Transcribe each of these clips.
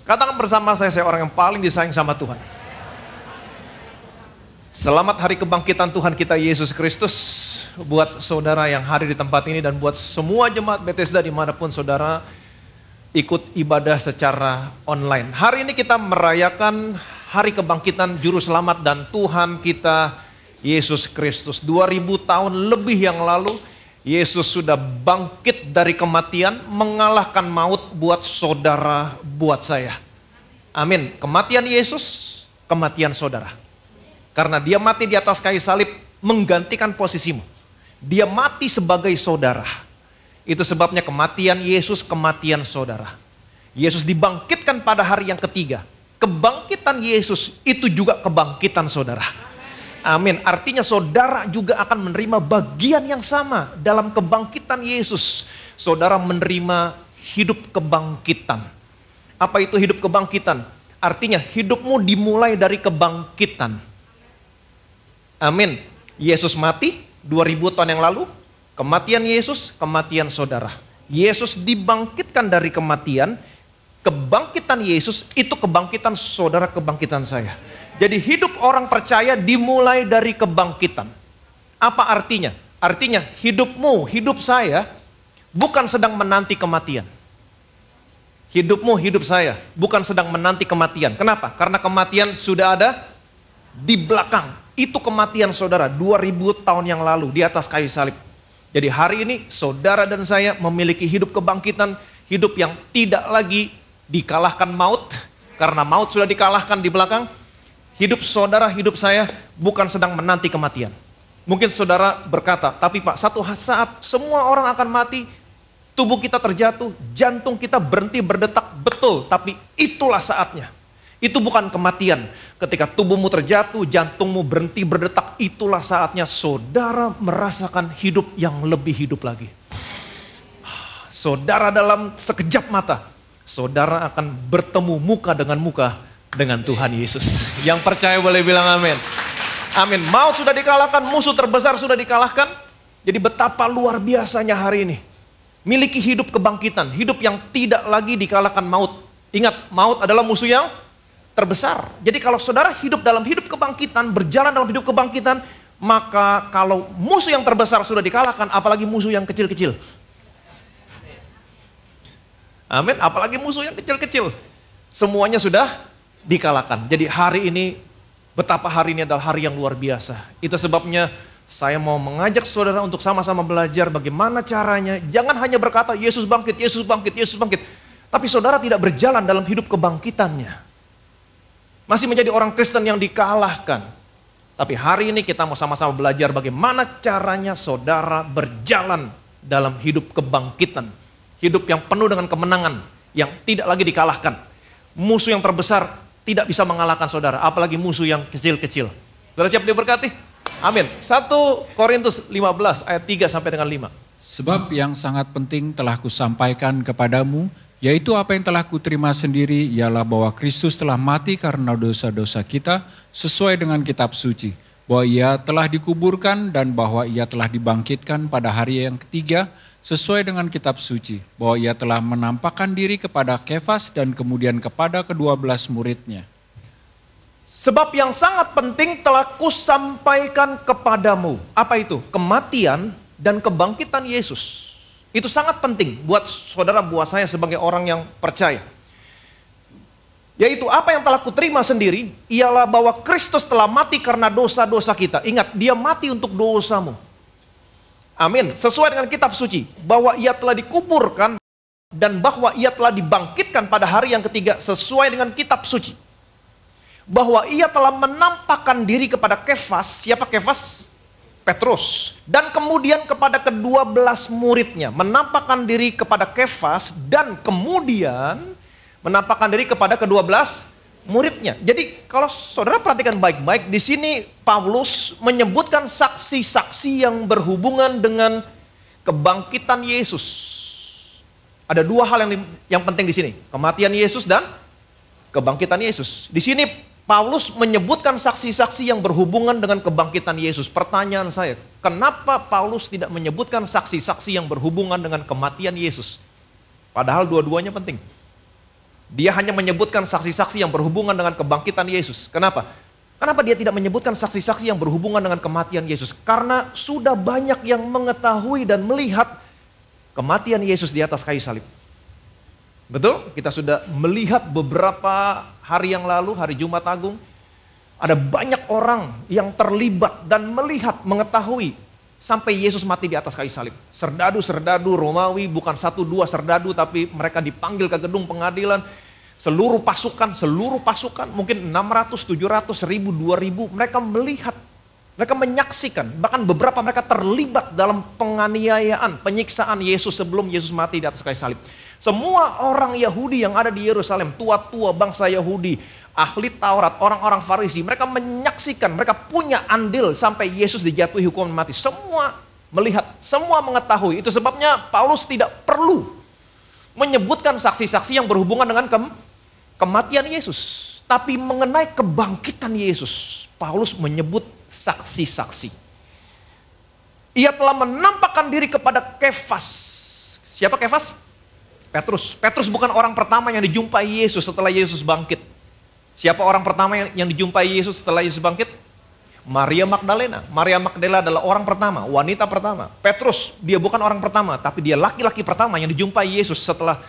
Katakan bersama saya orang yang paling disayang sama Tuhan. Selamat hari kebangkitan Tuhan kita Yesus Kristus. Buat saudara yang hadir di tempat ini dan buat semua jemaat Bethesda dimanapun saudara ikut ibadah secara online. Hari ini kita merayakan hari kebangkitan Juru Selamat dan Tuhan kita Yesus Kristus. 2000 tahun lebih yang lalu Yesus sudah bangkit dari kematian, mengalahkan maut buat saudara, buat saya. Amin. Kematian Yesus, kematian saudara. Karena dia mati di atas kayu salib, menggantikan posisimu. Dia mati sebagai saudara. Itu sebabnya kematian Yesus, kematian saudara. Yesus dibangkitkan pada hari yang ketiga. Kebangkitan Yesus itu juga kebangkitan saudara. Amin. Artinya saudara juga akan menerima bagian yang sama dalam kebangkitan Yesus. Saudara menerima hidup kebangkitan. Apa itu hidup kebangkitan? Artinya hidupmu dimulai dari kebangkitan. Amin. Yesus mati 2000 tahun yang lalu. Kematian Yesus, kematian saudara. Yesus dibangkitkan dari kematian. Kebangkitan Yesus itu kebangkitan saudara, kebangkitan saya. Jadi hidup orang percaya dimulai dari kebangkitan. Apa artinya? Artinya hidupmu, hidup saya bukan sedang menanti kematian. Hidupmu, hidup saya bukan sedang menanti kematian. Kenapa? Karena kematian sudah ada di belakang. Itu kematian saudara 2000 tahun yang lalu di atas kayu salib. Jadi hari ini saudara dan saya memiliki hidup kebangkitan. Hidup yang tidak lagi dikalahkan maut, karena maut sudah dikalahkan di belakang. Hidup saudara, hidup saya bukan sedang menanti kematian. Mungkin saudara berkata, tapi Pak, satu saat semua orang akan mati, tubuh kita terjatuh, jantung kita berhenti berdetak, betul, tapi itulah saatnya. Itu bukan kematian. Ketika tubuhmu terjatuh, jantungmu berhenti berdetak, itulah saatnya saudara merasakan hidup yang lebih hidup lagi. Saudara dalam sekejap mata, saudara akan bertemu muka dengan Tuhan Yesus. Yang percaya boleh bilang amin. Amin. Maut sudah dikalahkan, musuh terbesar sudah dikalahkan. Jadi betapa luar biasanya hari ini. Miliki hidup kebangkitan, hidup yang tidak lagi dikalahkan maut. Ingat, maut adalah musuh yang terbesar. Jadi kalau saudara hidup dalam hidup kebangkitan, berjalan dalam hidup kebangkitan, maka kalau musuh yang terbesar sudah dikalahkan, apalagi musuh yang kecil-kecil. Amin, apalagi musuh yang kecil-kecil. Semuanya sudah dikalahkan. Jadi hari ini, betapa hari ini adalah hari yang luar biasa. Itu sebabnya saya mau mengajak saudara untuk sama-sama belajar bagaimana caranya. Jangan hanya berkata, Yesus bangkit, Yesus bangkit, Yesus bangkit. Tapi saudara tidak berjalan dalam hidup kebangkitannya. Masih menjadi orang Kristen yang dikalahkan. Tapi hari ini kita mau sama-sama belajar bagaimana caranya saudara berjalan dalam hidup kebangkitan. Hidup yang penuh dengan kemenangan, yang tidak lagi dikalahkan. Musuh yang terbesar tidak bisa mengalahkan saudara, apalagi musuh yang kecil-kecil. Saudara siap diberkati? Amin. 1 Korintus 15 ayat 3 sampai dengan 5. Sebab yang sangat penting telah kusampaikan kepadamu, yaitu apa yang telah kuterima sendiri, ialah bahwa Kristus telah mati karena dosa-dosa kita sesuai dengan kitab suci. Bahwa ia telah dikuburkan dan bahwa ia telah dibangkitkan pada hari yang ketiga sesuai dengan kitab suci. Bahwa ia telah menampakkan diri kepada Kefas dan kemudian kepada ke-12 muridnya. Sebab yang sangat penting telah kusampaikan kepadamu. Apa itu? Kematian dan kebangkitan Yesus. Itu sangat penting buat saudara, buat saya sebagai orang yang percaya. Yaitu apa yang telah kuterima sendiri, ialah bahwa Kristus telah mati karena dosa-dosa kita. Ingat, dia mati untuk dosamu. Amin. Sesuai dengan kitab suci, bahwa ia telah dikuburkan dan bahwa ia telah dibangkitkan pada hari yang ketiga sesuai dengan kitab suci. Bahwa ia telah menampakkan diri kepada Kefas. Siapa Kefas? Petrus. Dan kemudian kepada ke-12 muridnya. Menampakkan diri kepada Kefas dan kemudian menampakkan diri kepada ke-12 muridnya. Jadi kalau saudara perhatikan baik-baik, di sini Paulus menyebutkan saksi-saksi yang berhubungan dengan kebangkitan Yesus. Ada dua hal yang penting di sini, kematian Yesus dan kebangkitan Yesus. Di sini Paulus menyebutkan saksi-saksi yang berhubungan dengan kebangkitan Yesus. Pertanyaan saya, kenapa Paulus tidak menyebutkan saksi-saksi yang berhubungan dengan kematian Yesus? Padahal dua-duanya penting. Dia hanya menyebutkan saksi-saksi yang berhubungan dengan kebangkitan Yesus. Kenapa? Kenapa dia tidak menyebutkan saksi-saksi yang berhubungan dengan kematian Yesus? Karena sudah banyak yang mengetahui dan melihat kematian Yesus di atas kayu salib. Betul? Kita sudah melihat beberapa hari yang lalu, hari Jumat Agung, ada banyak orang yang terlibat dan melihat, mengetahui sampai Yesus mati di atas kayu salib. Serdadu-serdadu Romawi, bukan 1-2 serdadu, tapi mereka dipanggil ke gedung pengadilan. Seluruh pasukan, mungkin 600, 700, 1000, 2000, mereka melihat, mereka menyaksikan, bahkan beberapa mereka terlibat dalam penganiayaan, penyiksaan Yesus sebelum Yesus mati di atas kayu salib. Semua orang Yahudi yang ada di Yerusalem, tua-tua bangsa Yahudi, ahli Taurat, orang-orang Farisi, mereka menyaksikan, mereka punya andil sampai Yesus dijatuhi hukuman mati. Semua melihat, semua mengetahui. Itu sebabnya Paulus tidak perlu menyebutkan saksi-saksi yang berhubungan dengan kematian Yesus. Tapi mengenai kebangkitan Yesus, Paulus menyebut saksi-saksi. Ia telah menampakkan diri kepada Kefas. Siapa Kefas? Petrus. Petrus bukan orang pertama yang dijumpai Yesus setelah Yesus bangkit. Siapa orang pertama yang dijumpai Yesus setelah Yesus bangkit? Maria Magdalena. Maria Magdalena adalah orang pertama, wanita pertama. Petrus, dia bukan orang pertama, tapi dia laki-laki pertama yang dijumpai Yesus setelah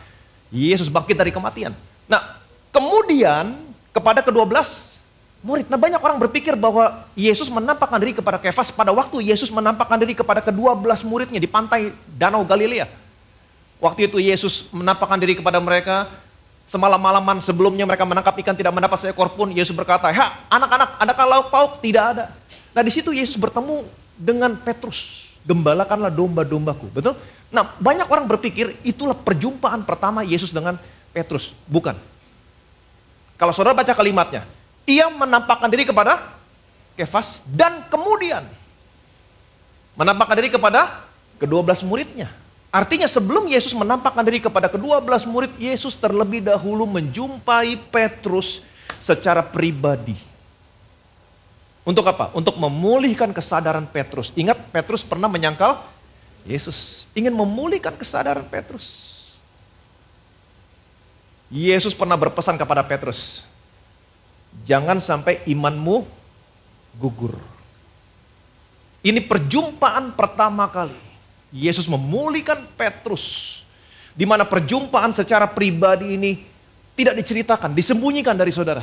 Yesus bangkit dari kematian. Nah, kemudian kepada ke-12 murid. Nah, banyak orang berpikir bahwa Yesus menampakkan diri kepada Kefas pada waktu Yesus menampakkan diri kepada ke-12 muridnya di pantai Danau Galilea. Waktu itu Yesus menampakkan diri kepada mereka. Semalam-malaman sebelumnya mereka menangkap ikan tidak mendapat seekor pun. Yesus berkata, anak-anak, adakah lauk pauk? Tidak ada. Nah, di situ Yesus bertemu dengan Petrus. Gembalakanlah domba-dombaku. Betul? Nah, banyak orang berpikir itulah perjumpaan pertama Yesus dengan Petrus. Bukan. Kalau saudara baca kalimatnya, ia menampakkan diri kepada Kefas dan kemudian menampakkan diri kepada ke-12 muridnya. Artinya sebelum Yesus menampakkan diri kepada ke-12 murid, Yesus terlebih dahulu menjumpai Petrus secara pribadi. Untuk apa? Untuk memulihkan kesadaran Petrus. Ingat, Petrus pernah menyangkal Yesus. Ingin memulihkan kesadaran Petrus. Yesus pernah berpesan kepada Petrus, jangan sampai imanmu gugur. Ini perjumpaan pertama kali Yesus memulihkan Petrus, di mana perjumpaan secara pribadi ini tidak diceritakan, disembunyikan dari saudara.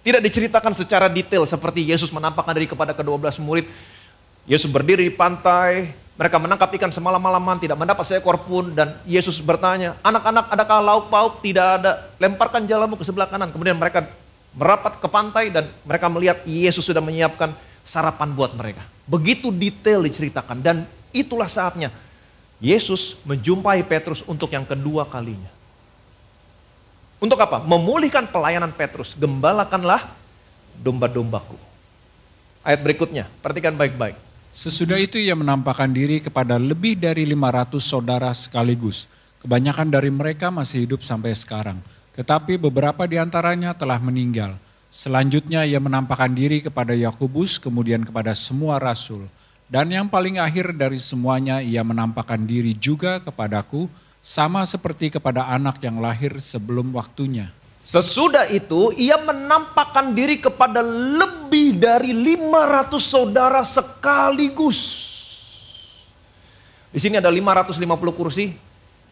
Tidak diceritakan secara detail seperti Yesus menampakkan diri kepada ke-12 murid. Yesus berdiri di pantai, mereka menangkap ikan semalam-malaman, tidak mendapat seekor pun, dan Yesus bertanya, anak-anak adakah lauk pauk? Tidak ada, lemparkan jalamu ke sebelah kanan. Kemudian mereka merapat ke pantai dan mereka melihat Yesus sudah menyiapkan sarapan buat mereka. Begitu detail diceritakan, dan itulah saatnya Yesus menjumpai Petrus untuk yang kedua kalinya. Untuk apa? Memulihkan pelayanan Petrus. Gembalakanlah domba-dombaku. Ayat berikutnya, perhatikan baik-baik. Sesudah itu ia menampakkan diri kepada lebih dari 500 saudara sekaligus. Kebanyakan dari mereka masih hidup sampai sekarang. Tetapi beberapa di antaranya telah meninggal. Selanjutnya ia menampakkan diri kepada Yakobus, kemudian kepada semua rasul. Dan yang paling akhir dari semuanya ia menampakkan diri juga kepadaku, sama seperti kepada anak yang lahir sebelum waktunya. Sesudah itu ia menampakkan diri kepada lebih dari 500 saudara sekaligus. Di sini ada 550 kursi.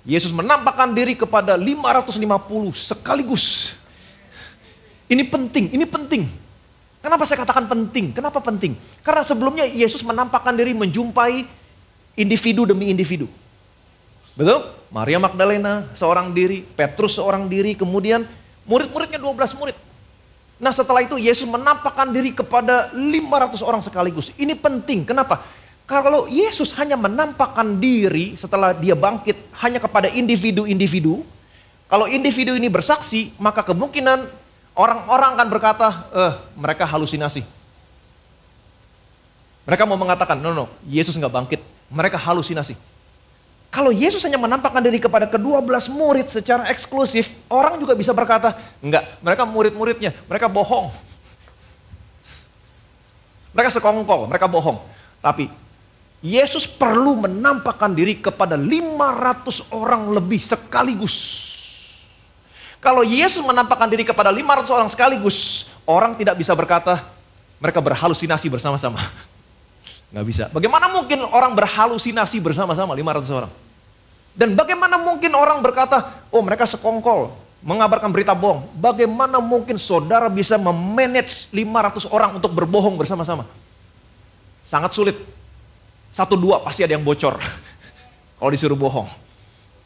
Yesus menampakkan diri kepada 550 sekaligus. Ini penting, ini penting. Kenapa saya katakan penting? Kenapa penting? Karena sebelumnya Yesus menampakkan diri menjumpai individu demi individu. Betul? Maria Magdalena seorang diri, Petrus seorang diri, kemudian murid-muridnya 12 murid. Nah, setelah itu Yesus menampakkan diri kepada 500 orang sekaligus. Ini penting. Kenapa? Kalau Yesus hanya menampakkan diri setelah dia bangkit hanya kepada individu-individu, kalau individu ini bersaksi, maka kemungkinan orang-orang akan berkata, mereka halusinasi. Mereka mau mengatakan, no, Yesus nggak bangkit. Mereka halusinasi. Kalau Yesus hanya menampakkan diri kepada ke-12 murid secara eksklusif, orang juga bisa berkata, enggak, mereka murid-muridnya, mereka bohong. Mereka sekongkol, mereka bohong. Tapi Yesus perlu menampakkan diri kepada 500 orang lebih sekaligus. Kalau Yesus menampakkan diri kepada 500 orang sekaligus, orang tidak bisa berkata mereka berhalusinasi bersama-sama. Nggak bisa. Bagaimana mungkin orang berhalusinasi bersama-sama 500 orang? Dan bagaimana mungkin orang berkata, oh mereka sekongkol, mengabarkan berita bohong. Bagaimana mungkin saudara bisa memanage 500 orang untuk berbohong bersama-sama? Sangat sulit. 1-2 pasti ada yang bocor kalau disuruh bohong.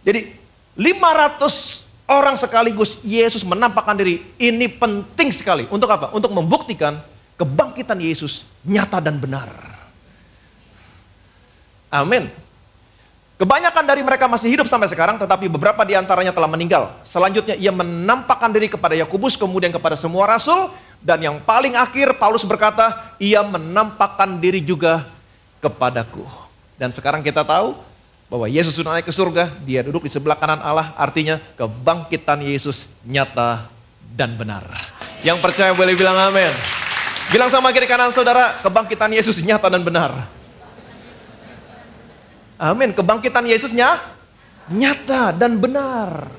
Jadi 500 orang sekaligus Yesus menampakkan diri. Ini penting sekali. Untuk apa? Untuk membuktikan kebangkitan Yesus nyata dan benar. Amin. Kebanyakan dari mereka masih hidup sampai sekarang, tetapi beberapa di antaranya telah meninggal. Selanjutnya ia menampakkan diri kepada Yakobus, kemudian kepada semua rasul. Dan yang paling akhir Paulus berkata, ia menampakkan diri juga kepadaku. Dan sekarang kita tahu bahwa Yesus sudah naik ke surga, dia duduk di sebelah kanan Allah, artinya kebangkitan Yesus nyata dan benar. Yang percaya boleh bilang amin. Bilang sama kiri kanan saudara, kebangkitan Yesus nyata dan benar. Amin, kebangkitan Yesusnya nyata dan benar.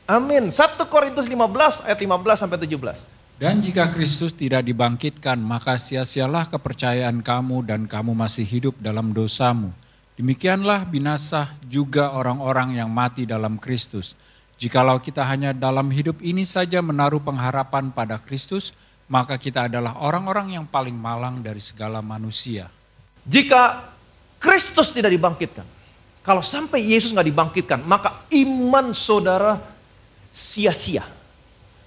Amin. 1 Korintus 15 ayat 15 sampai 17. Dan jika Kristus tidak dibangkitkan, maka sia-sialah kepercayaan kamu dan kamu masih hidup dalam dosamu. Demikianlah binasa juga orang-orang yang mati dalam Kristus. Jikalau kita hanya dalam hidup ini saja menaruh pengharapan pada Kristus, maka kita adalah orang-orang yang paling malang dari segala manusia. Jika Kristus tidak dibangkitkan, kalau sampai Yesus nggak dibangkitkan, maka iman saudara sia-sia.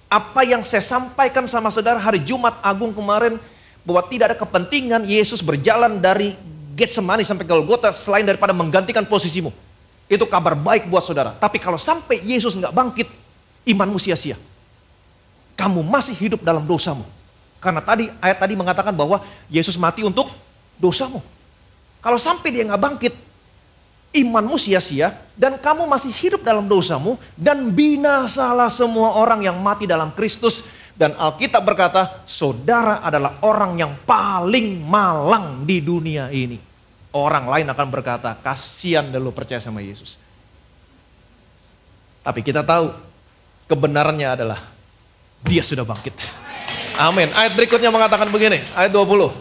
Apa yang saya sampaikan sama saudara hari Jumat Agung kemarin, bahwa tidak ada kepentingan Yesus berjalan dari Getsemani sampai Golgota selain daripada menggantikan posisimu. Itu kabar baik buat saudara. Tapi kalau sampai Yesus nggak bangkit, imanmu sia-sia. Kamu masih hidup dalam dosamu. Karena ayat tadi mengatakan bahwa Yesus mati untuk dosamu. Kalau sampai dia nggak bangkit, imanmu sia-sia dan kamu masih hidup dalam dosamu dan binasalah semua orang yang mati dalam Kristus. Dan Alkitab berkata, saudara adalah orang yang paling malang di dunia ini. Orang lain akan berkata, kasihan dulu percaya sama Yesus. Tapi kita tahu kebenarannya adalah dia sudah bangkit. Amin. Ayat berikutnya mengatakan begini, ayat 20.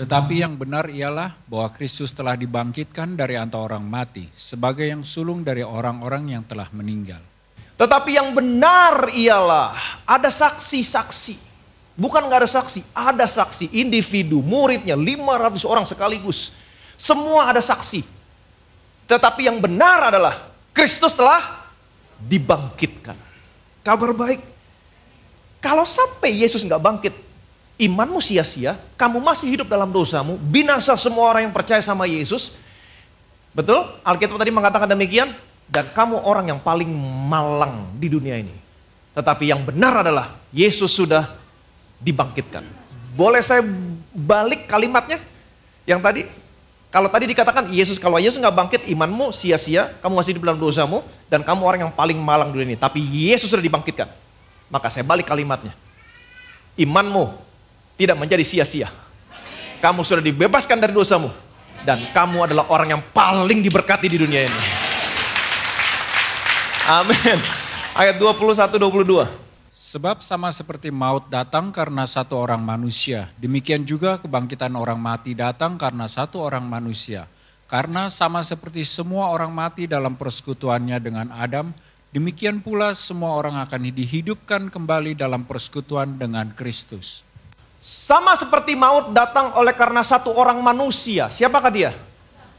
Tetapi yang benar ialah bahwa Kristus telah dibangkitkan dari antara orang mati sebagai yang sulung dari orang-orang yang telah meninggal. Tetapi yang benar ialah ada saksi-saksi. Bukan gak ada saksi, ada saksi. Individu, muridnya, 500 orang sekaligus. Semua ada saksi. Tetapi yang benar adalah Kristus telah dibangkitkan. Kabar baik. Kalau sampai Yesus gak bangkit, imanmu sia-sia, kamu masih hidup dalam dosamu, binasa semua orang yang percaya sama Yesus. Betul? Alkitab tadi mengatakan demikian. Dan kamu orang yang paling malang di dunia ini. Tetapi yang benar adalah Yesus sudah dibangkitkan. Boleh saya balik kalimatnya? Yang tadi, kalau tadi dikatakan kalau Yesus nggak bangkit, imanmu sia-sia, kamu masih hidup dalam dosamu, dan kamu orang yang paling malang di dunia ini. Tapi Yesus sudah dibangkitkan. Maka saya balik kalimatnya. Imanmu tidak menjadi sia-sia. Kamu sudah dibebaskan dari dosamu. Dan kamu adalah orang yang paling diberkati di dunia ini. Amin. Ayat 21-22. Sebab sama seperti maut datang karena satu orang manusia, demikian juga kebangkitan orang mati datang karena satu orang manusia. Karena sama seperti semua orang mati dalam persekutuannya dengan Adam, demikian pula semua orang akan dihidupkan kembali dalam persekutuan dengan Kristus. Sama seperti maut datang oleh karena satu orang manusia. Siapakah dia?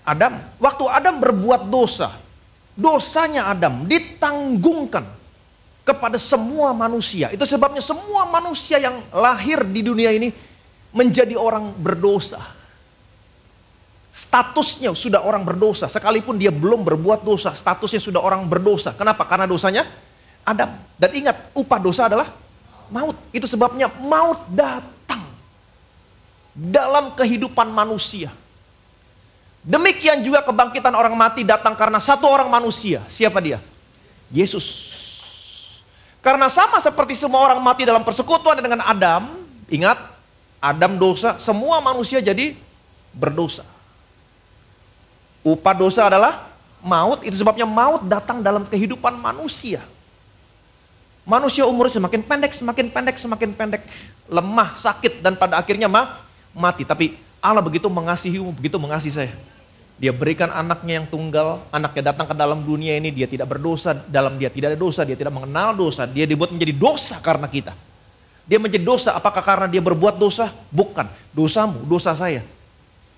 Adam. Waktu Adam berbuat dosa, dosanya Adam ditanggungkan kepada semua manusia. Itu sebabnya semua manusia yang lahir di dunia ini menjadi orang berdosa. Statusnya sudah orang berdosa. Sekalipun dia belum berbuat dosa, statusnya sudah orang berdosa. Kenapa? Karena dosanya Adam. Dan ingat, upah dosa adalah maut. Itu sebabnya maut datang dalam kehidupan manusia. Demikian juga kebangkitan orang mati datang karena satu orang manusia. Siapa dia? Yesus. Karena sama seperti semua orang mati dalam persekutuan dengan Adam. Ingat, Adam dosa, semua manusia jadi berdosa. Upah dosa adalah maut. Itu sebabnya maut datang dalam kehidupan manusia. Manusia umurnya semakin pendek, semakin pendek, semakin pendek. Lemah, sakit, dan pada akhirnya mati. Tapi Allah begitu mengasihimu, begitu mengasihi saya. Dia berikan anaknya yang tunggal, anaknya datang ke dalam dunia ini, dia tidak berdosa, dalam dia tidak ada dosa, dia tidak mengenal dosa. Dia dibuat menjadi dosa karena kita. Dia menjadi dosa, apakah karena dia berbuat dosa? Bukan, dosamu, dosa saya.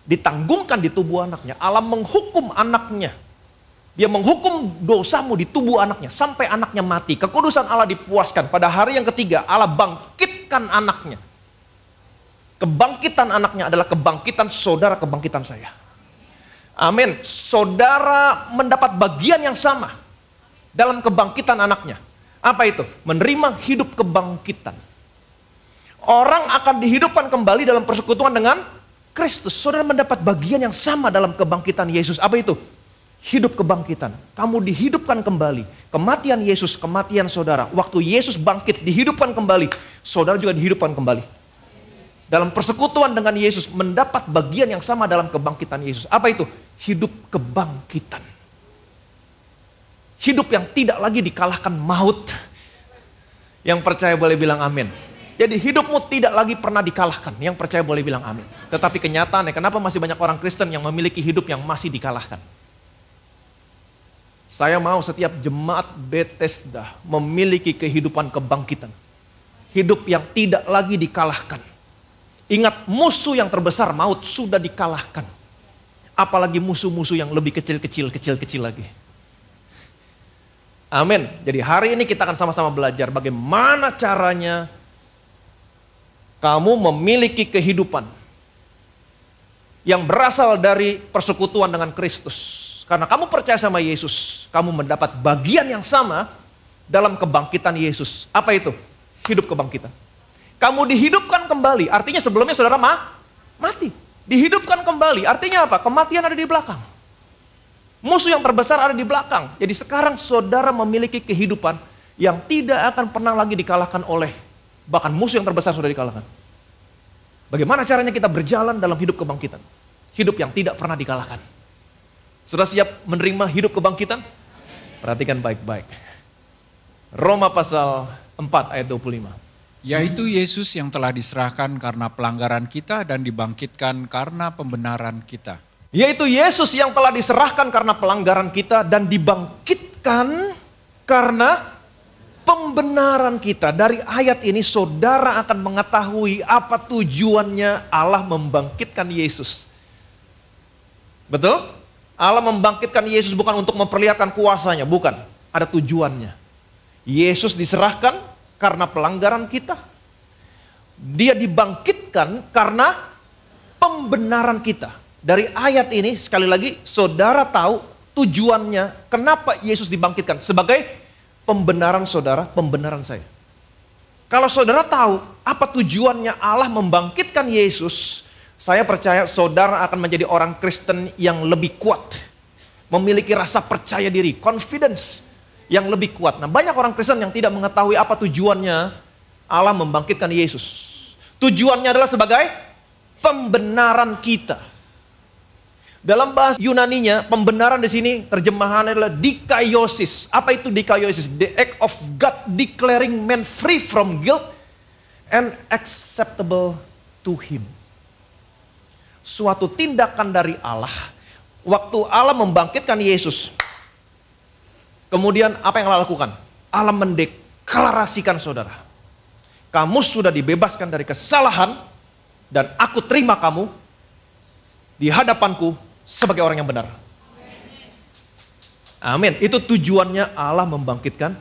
Ditanggungan di tubuh anaknya, Allah menghukum anaknya. Dia menghukum dosamu di tubuh anaknya sampai anaknya mati. Kekudusan Allah dipuaskan. Pada hari yang ketiga Allah bangkitkan anaknya. Kebangkitan anaknya adalah kebangkitan saudara, kebangkitan saya. Amin. Saudara mendapat bagian yang sama dalam kebangkitan anaknya. Apa itu? Menerima hidup kebangkitan. Orang akan dihidupkan kembali dalam persekutuan dengan Kristus. Saudara mendapat bagian yang sama dalam kebangkitan Yesus. Apa itu? Hidup kebangkitan. Kamu dihidupkan kembali. Kematian Yesus, kematian saudara. Waktu Yesus bangkit, dihidupkan kembali. Saudara juga dihidupkan kembali. Dalam persekutuan dengan Yesus, mendapat bagian yang sama dalam kebangkitan Yesus. Apa itu? Hidup kebangkitan. Hidup yang tidak lagi dikalahkan maut. Yang percaya boleh bilang amin. Jadi hidupmu tidak lagi pernah dikalahkan. Yang percaya boleh bilang amin. Tetapi kenyataannya, kenapa masih banyak orang Kristen yang memiliki hidup yang masih dikalahkan? Saya mau setiap jemaat Bethesda memiliki kehidupan kebangkitan. Hidup yang tidak lagi dikalahkan. Ingat, musuh yang terbesar maut sudah dikalahkan. Apalagi musuh-musuh yang lebih kecil-kecil lagi. Amin. Jadi hari ini kita akan sama-sama belajar bagaimana caranya kamu memiliki kehidupan yang berasal dari persekutuan dengan Kristus. Karena kamu percaya sama Yesus, kamu mendapat bagian yang sama dalam kebangkitan Yesus. Apa itu? Hidup kebangkitan. Kamu dihidupkan kembali, artinya sebelumnya saudara mati. Dihidupkan kembali, artinya apa? Kematian ada di belakang. Musuh yang terbesar ada di belakang. Jadi sekarang saudara memiliki kehidupan yang tidak akan pernah lagi dikalahkan oleh, bahkan musuh yang terbesar sudah dikalahkan. Bagaimana caranya kita berjalan dalam hidup kebangkitan? Hidup yang tidak pernah dikalahkan. Sudah siap menerima hidup kebangkitan? Perhatikan baik-baik. Roma pasal 4 ayat 25. Yaitu Yesus yang telah diserahkan karena pelanggaran kita dan dibangkitkan karena pembenaran kita. Yaitu Yesus yang telah diserahkan karena pelanggaran kita dan dibangkitkan karena pembenaran kita. Dari ayat ini saudara akan mengetahui apa tujuannya Allah membangkitkan Yesus. Betul? Allah membangkitkan Yesus bukan untuk memperlihatkan kuasanya, bukan. Ada tujuannya. Yesus diserahkan karena pelanggaran kita. Dia dibangkitkan karena pembenaran kita. Dari ayat ini sekali lagi saudara tahu tujuannya kenapa Yesus dibangkitkan. Sebagai pembenaran saudara, pembenaran saya. Kalau saudara tahu apa tujuannya Allah membangkitkan Yesus, saya percaya saudara akan menjadi orang Kristen yang lebih kuat. Memiliki rasa percaya diri, confidence yang lebih kuat. Nah, banyak orang Kristen yang tidak mengetahui apa tujuannya Allah membangkitkan Yesus. Tujuannya adalah sebagai pembenaran kita. Dalam bahasa Yunaninya, pembenaran di sini terjemahannya adalah dikaiosis. Apa itu dikaiosis? The act of God declaring man free from guilt and acceptable to Him. Suatu tindakan dari Allah. Waktu Allah membangkitkan Yesus, kemudian apa yang Allah lakukan? Allah mendeklarasikan saudara. Kamu sudah dibebaskan dari kesalahan dan aku terima kamu di hadapanku sebagai orang yang benar. Amin. Itu tujuannya Allah membangkitkan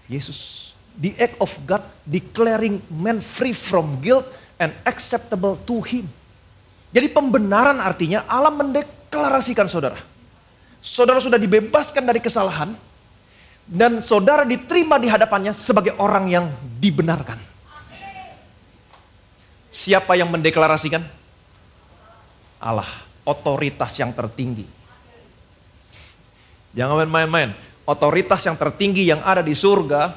Yesus. The act of God declaring man free from guilt and acceptable to Him. Jadi pembenaran artinya Allah mendeklarasikan saudara. Saudara sudah dibebaskan dari kesalahan dan saudara diterima di hadapannya sebagai orang yang dibenarkan. Siapa yang mendeklarasikan? Allah, otoritas yang tertinggi. Jangan main-main. Otoritas yang tertinggi yang ada di surga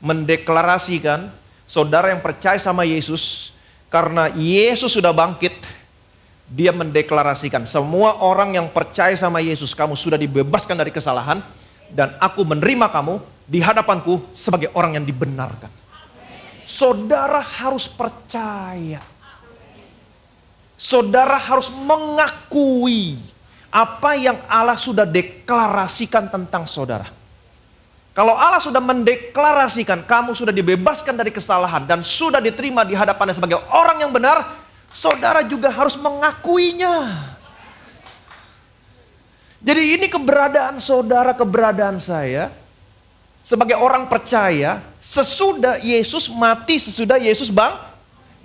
mendeklarasikan saudara yang percaya sama Yesus, karena Yesus sudah bangkit, dia mendeklarasikan semua orang yang percaya sama Yesus, kamu sudah dibebaskan dari kesalahan dan aku menerima kamu di hadapanku sebagai orang yang dibenarkan. Saudara harus percaya. Saudara harus mengakui apa yang Allah sudah deklarasikan tentang saudara. Kalau Allah sudah mendeklarasikan kamu sudah dibebaskan dari kesalahan dan sudah diterima di hadapannya sebagai orang yang benar, saudara juga harus mengakuinya. Jadi ini keberadaan saudara, keberadaan saya sebagai orang percaya sesudah Yesus mati, sesudah Yesus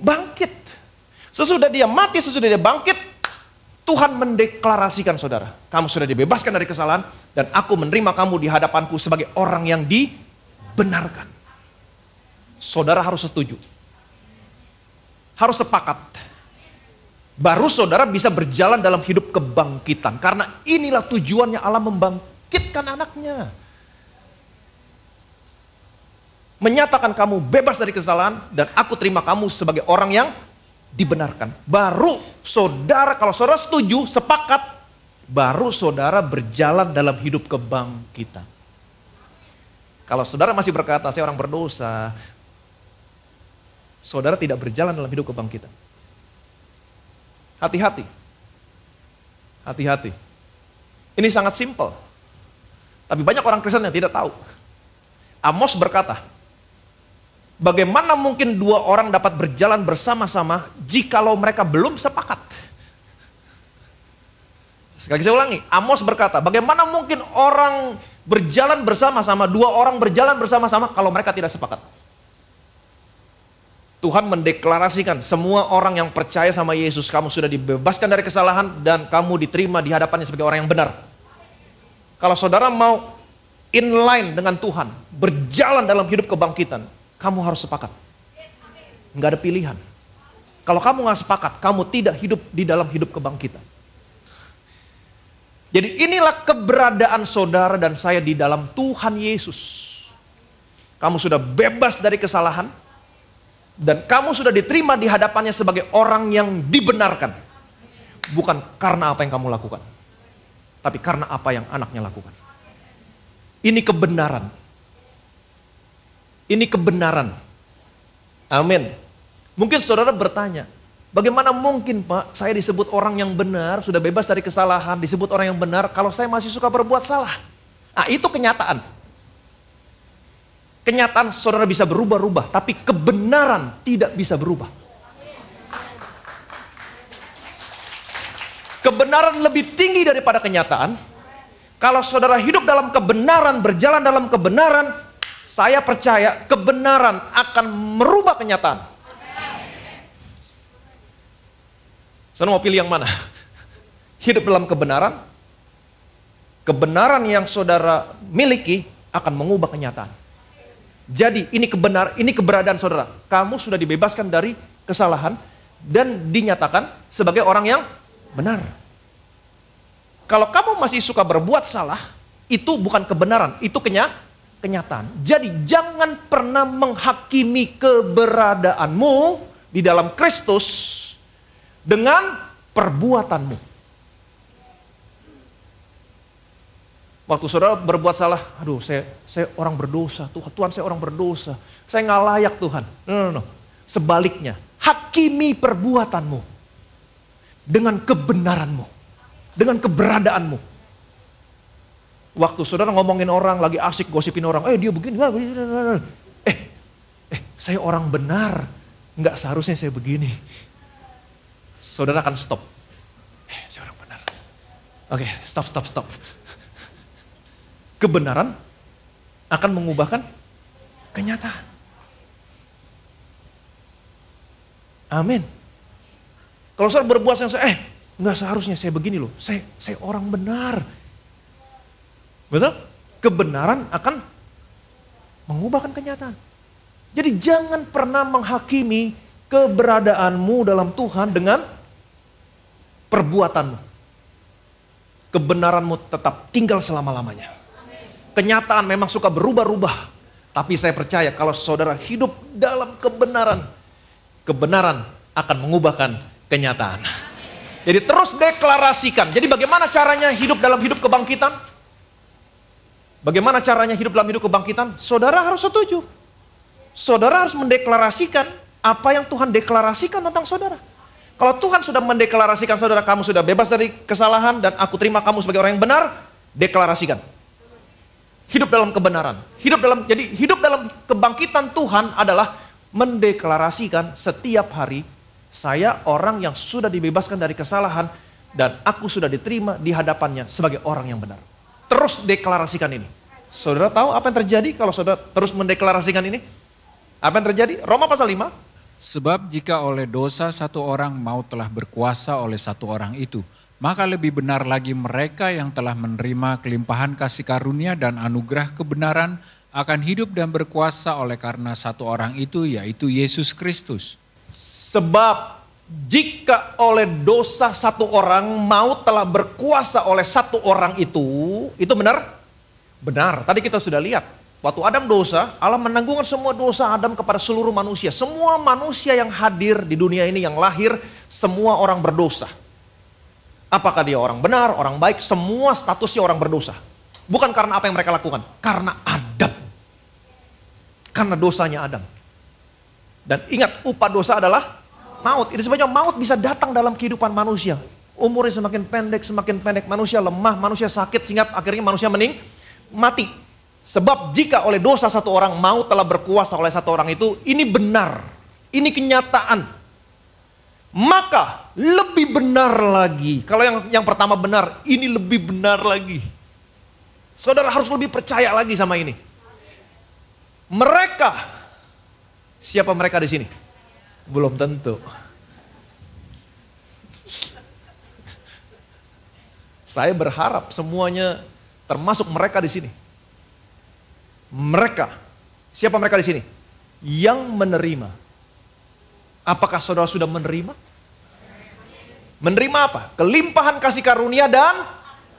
bangkit. Sesudah dia mati, sesudah dia bangkit, Tuhan mendeklarasikan saudara, kamu sudah dibebaskan dari kesalahan dan aku menerima kamu di hadapanku sebagai orang yang dibenarkan. Saudara harus setuju. Harus sepakat. Baru saudara bisa berjalan dalam hidup kebangkitan. Karena inilah tujuannya Allah membangkitkan anaknya. Menyatakan kamu bebas dari kesalahan dan aku terima kamu sebagai orang yang dibenarkan. Baru saudara, kalau saudara setuju, sepakat, baru saudara berjalan dalam hidup kebangkitan. Kalau saudara masih berkata, saya orang berdosa, saudara tidak berjalan dalam hidup kebangkitan. Hati-hati. Hati-hati. Ini sangat simpel. Tapi banyak orang Kristen yang tidak tahu. Amos berkata, bagaimana mungkin dua orang dapat berjalan bersama-sama jikalau mereka belum sepakat? Sekali lagi saya ulangi, Amos berkata, bagaimana mungkin orang berjalan bersama-sama, dua orang berjalan bersama-sama kalau mereka tidak sepakat? Tuhan mendeklarasikan semua orang yang percaya sama Yesus, kamu sudah dibebaskan dari kesalahan dan kamu diterima di hadapannya sebagai orang yang benar. Kalau saudara mau inline dengan Tuhan, berjalan dalam hidup kebangkitan, kamu harus sepakat. Nggak ada pilihan. Kalau kamu nggak sepakat, kamu tidak hidup di dalam hidup kebangkitan. Jadi inilah keberadaan saudara dan saya di dalam Tuhan Yesus. Kamu sudah bebas dari kesalahan. Dan kamu sudah diterima di hadapannya sebagai orang yang dibenarkan. Bukan karena apa yang kamu lakukan. Tapi karena apa yang anaknya lakukan. Ini kebenaran. Ini kebenaran. Amin. Mungkin saudara bertanya, bagaimana mungkin Pak, saya disebut orang yang benar, sudah bebas dari kesalahan, disebut orang yang benar, kalau saya masih suka berbuat salah? Nah, itu kenyataan. Kenyataan saudara bisa berubah-ubah, tapi kebenaran tidak bisa berubah. Kebenaran lebih tinggi daripada kenyataan. Kalau saudara hidup dalam kebenaran, berjalan dalam kebenaran, saya percaya kebenaran akan merubah kenyataan. Saudara mau pilih yang mana? Hidup dalam kebenaran, kebenaran yang saudara miliki akan mengubah kenyataan. Jadi ini keberadaan saudara. Kamu sudah dibebaskan dari kesalahan dan dinyatakan sebagai orang yang benar. Kalau kamu masih suka berbuat salah, itu bukan kebenaran, itu kenyataan. Jadi jangan pernah menghakimi keberadaanmu di dalam Kristus dengan perbuatanmu. Waktu saudara berbuat salah, aduh saya orang berdosa, Tuhan saya orang berdosa, saya nggak layak Tuhan. No. Sebaliknya, hakimi perbuatanmu dengan kebenaranmu, dengan keberadaanmu. Waktu saudara ngomongin orang, lagi asik gosipin orang, dia begini, saya orang benar, nggak seharusnya saya begini. Saudara akan stop. Saya orang benar. Oke, stop. Kebenaran akan mengubahkan kenyataan. Amin. Kalau saudara berbuat yang nggak seharusnya saya begini loh. Saya orang benar. Betul? Kebenaran akan mengubahkan kenyataan. Jadi jangan pernah menghakimi keberadaanmu dalam Tuhan dengan perbuatanmu. Kebenaranmu tetap tinggal selama-lamanya. Kenyataan memang suka berubah-ubah. Tapi saya percaya kalau saudara hidup dalam kebenaran, kebenaran akan mengubahkan kenyataan. Jadi terus deklarasikan. Jadi bagaimana caranya hidup dalam hidup kebangkitan? Bagaimana caranya hidup dalam hidup kebangkitan? Saudara harus setuju. Saudara harus mendeklarasikan apa yang Tuhan deklarasikan tentang saudara. Kalau Tuhan sudah mendeklarasikan saudara, kamu sudah bebas dari kesalahan dan aku terima kamu sebagai orang yang benar, deklarasikan. Hidup dalam kebenaran. Jadi hidup dalam kebangkitan Tuhan adalah mendeklarasikan setiap hari, saya orang yang sudah dibebaskan dari kesalahan dan aku sudah diterima di hadapannya sebagai orang yang benar. Terus deklarasikan ini. Saudara tahu apa yang terjadi kalau saudara terus mendeklarasikan ini? Apa yang terjadi? Roma pasal 5. Sebab jika oleh dosa satu orang maut telah berkuasa oleh satu orang itu, maka lebih benar lagi mereka yang telah menerima kelimpahan kasih karunia dan anugerah kebenaran akan hidup dan berkuasa oleh karena satu orang itu, yaitu Yesus Kristus. Sebab jika oleh dosa satu orang maut telah berkuasa oleh satu orang itu benar? Benar, tadi kita sudah lihat. Waktu Adam dosa, Allah menanggungkan semua dosa Adam kepada seluruh manusia. Semua manusia yang hadir di dunia ini, yang lahir, semua orang berdosa. Apakah dia orang benar, orang baik, semua statusnya orang berdosa. Bukan karena apa yang mereka lakukan, karena Adam. Karena dosanya Adam. Dan ingat, upah dosa adalah maut. Ini sebabnya maut bisa datang dalam kehidupan manusia. Umurnya semakin pendek, manusia lemah, manusia sakit, sehingga akhirnya manusia mati. Sebab jika oleh dosa satu orang maut telah berkuasa oleh satu orang itu, ini benar, ini kenyataan. Maka lebih benar lagi, kalau yang pertama benar, ini lebih benar lagi. Saudara harus lebih percaya lagi sama ini. Mereka, siapa mereka di sini? Belum tentu. Saya berharap semuanya termasuk mereka di sini. Mereka, siapa mereka di sini? Yang menerima. Apakah saudara sudah menerima? Menerima apa? Kelimpahan kasih karunia dan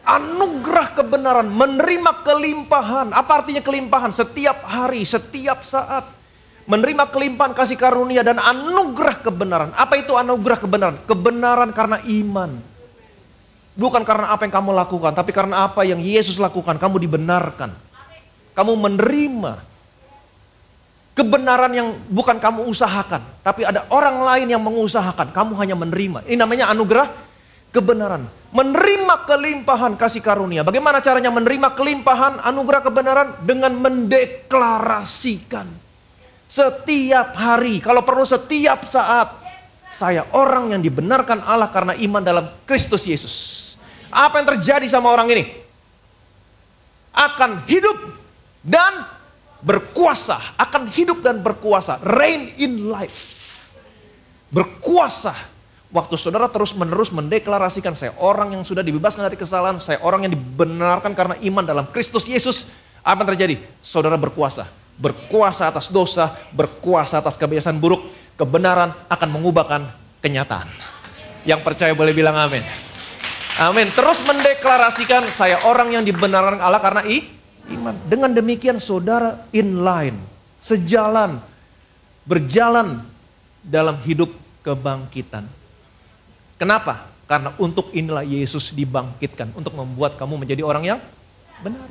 anugerah kebenaran. Menerima kelimpahan. Apa artinya kelimpahan? Setiap hari, setiap saat. Menerima kelimpahan kasih karunia dan anugerah kebenaran. Apa itu anugerah kebenaran? Kebenaran karena iman. Bukan karena apa yang kamu lakukan, tapi karena apa yang Yesus lakukan, kamu dibenarkan. Kamu menerima kebenaran yang bukan kamu usahakan, tapi ada orang lain yang mengusahakan, kamu hanya menerima. Ini namanya anugerah kebenaran. Menerima kelimpahan kasih karunia. Bagaimana caranya menerima kelimpahan anugerah kebenaran? Dengan mendeklarasikan setiap hari, kalau perlu setiap saat, saya orang yang dibenarkan Allah karena iman dalam Kristus Yesus. Apa yang terjadi sama orang ini? Akan hidup dan berkuasa, akan hidup dan berkuasa, reign in life. Berkuasa. Waktu saudara terus menerus mendeklarasikan, saya orang yang sudah dibebaskan dari kesalahan, saya orang yang dibenarkan karena iman dalam Kristus Yesus. Apa yang terjadi? Saudara berkuasa. Berkuasa atas dosa, berkuasa atas kebiasaan buruk. Kebenaran akan mengubahkan kenyataan. Yang percaya boleh bilang amin. Amin. Terus mendeklarasikan, saya orang yang dibenarkan Allah karena iman. Dengan demikian saudara inline, sejalan, berjalan dalam hidup kebangkitan. Kenapa? Karena untuk inilah Yesus dibangkitkan, untuk membuat kamu menjadi orang yang benar.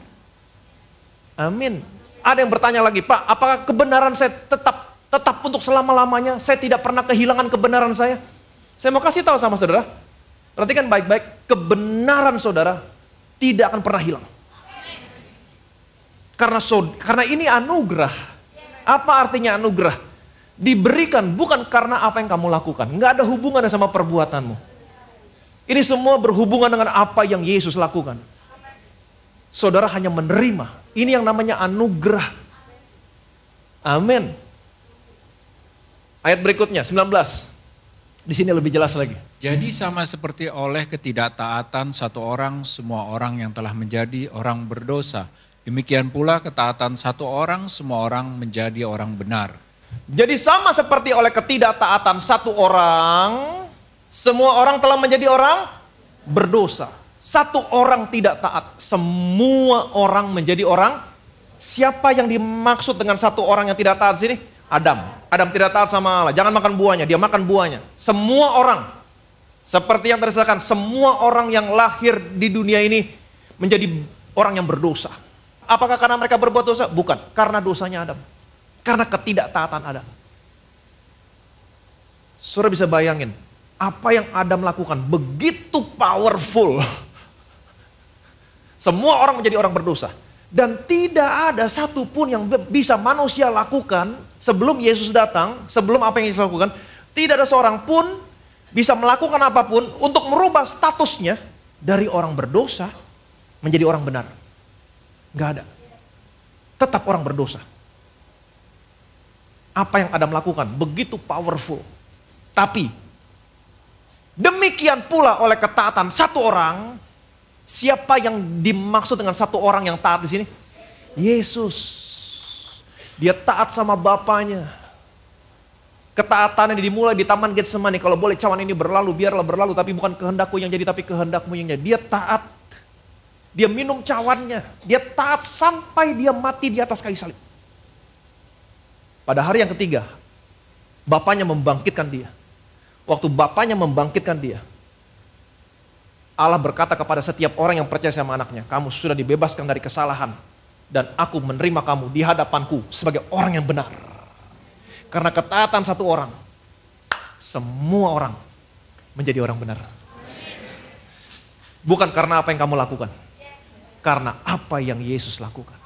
Amin. Ada yang bertanya lagi, Pak, apakah kebenaran saya tetap untuk selama-lamanya? Saya tidak pernah kehilangan kebenaran saya. Saya mau kasih tahu sama saudara, perhatikan baik-baik, kebenaran saudara tidak akan pernah hilang. Karena ini anugerah. Apa artinya anugerah? Diberikan bukan karena apa yang kamu lakukan. Nggak ada hubungannya sama perbuatanmu. Ini semua berhubungan dengan apa yang Yesus lakukan. Saudara hanya menerima. Ini yang namanya anugerah. Amin. Ayat berikutnya, 19. Di sini lebih jelas lagi. Jadi sama seperti oleh ketidaktaatan satu orang, semua orang yang telah menjadi orang berdosa. Demikian pula ketaatan satu orang, semua orang menjadi orang benar. Jadi sama seperti oleh ketidaktaatan satu orang, semua orang telah menjadi orang berdosa. Satu orang tidak taat, semua orang menjadi orang. Siapa yang dimaksud dengan satu orang yang tidak taat sini? Adam. Adam tidak taat sama Allah, jangan makan buahnya, dia makan buahnya. Semua orang, seperti yang tersilakan, semua orang yang lahir di dunia ini menjadi orang yang berdosa. Apakah karena mereka berbuat dosa? Bukan, karena dosanya Adam. Karena ketidaktaatan Adam. Saudara bisa bayangin, apa yang Adam lakukan begitu powerful. Semua orang menjadi orang berdosa. Dan tidak ada satupun yang bisa manusia lakukan sebelum Yesus datang, sebelum apa yang Yesus lakukan. Tidak ada seorang pun bisa melakukan apapun untuk merubah statusnya dari orang berdosa menjadi orang benar. Gak ada. Tetap orang berdosa. Apa yang Adam lakukan begitu powerful. Tapi demikian pula oleh ketaatan satu orang. Siapa yang dimaksud dengan satu orang yang taat di sini? Yesus. Dia taat sama Bapaknya. Ketaatannya dimulai di Taman Getsemani. Kalau boleh cawan ini berlalu, biarlah berlalu. Tapi bukan kehendakku yang jadi, tapi kehendakmu yang jadi. Dia taat. Dia minum cawannya. Dia taat sampai dia mati di atas kayu salib. Pada hari yang ketiga, Bapaknya membangkitkan dia. Waktu Bapaknya membangkitkan dia, Allah berkata kepada setiap orang yang percaya sama anaknya, kamu sudah dibebaskan dari kesalahan. Dan aku menerima kamu di hadapanku sebagai orang yang benar. Karena ketaatan satu orang, semua orang menjadi orang benar. Bukan karena apa yang kamu lakukan. Karena apa yang Yesus lakukan.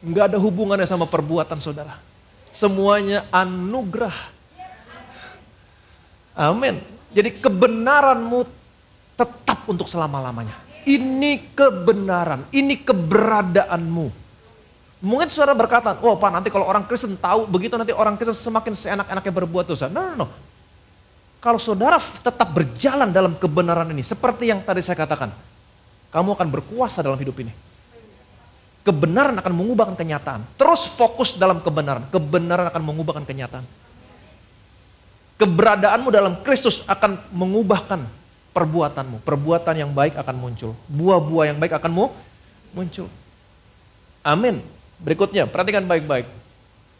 Enggak ada hubungannya sama perbuatan saudara. Semuanya anugerah. Amin. Jadi kebenaranmu tetap untuk selama-lamanya. Ini kebenaran, ini keberadaanmu. Mungkin saudara berkata, oh Pak nanti kalau orang Kristen tahu begitu nanti orang Kristen semakin seenak-enaknya berbuat dosa. No. Kalau saudara tetap berjalan dalam kebenaran ini, seperti yang tadi saya katakan, kamu akan berkuasa dalam hidup ini. Kebenaran akan mengubahkan kenyataan. Terus fokus dalam kebenaran. Kebenaran akan mengubahkan kenyataan. Keberadaanmu dalam Kristus akan mengubahkan perbuatanmu. Perbuatan yang baik akan muncul. Buah-buah yang baik akan muncul. Amin. Berikutnya, perhatikan baik-baik.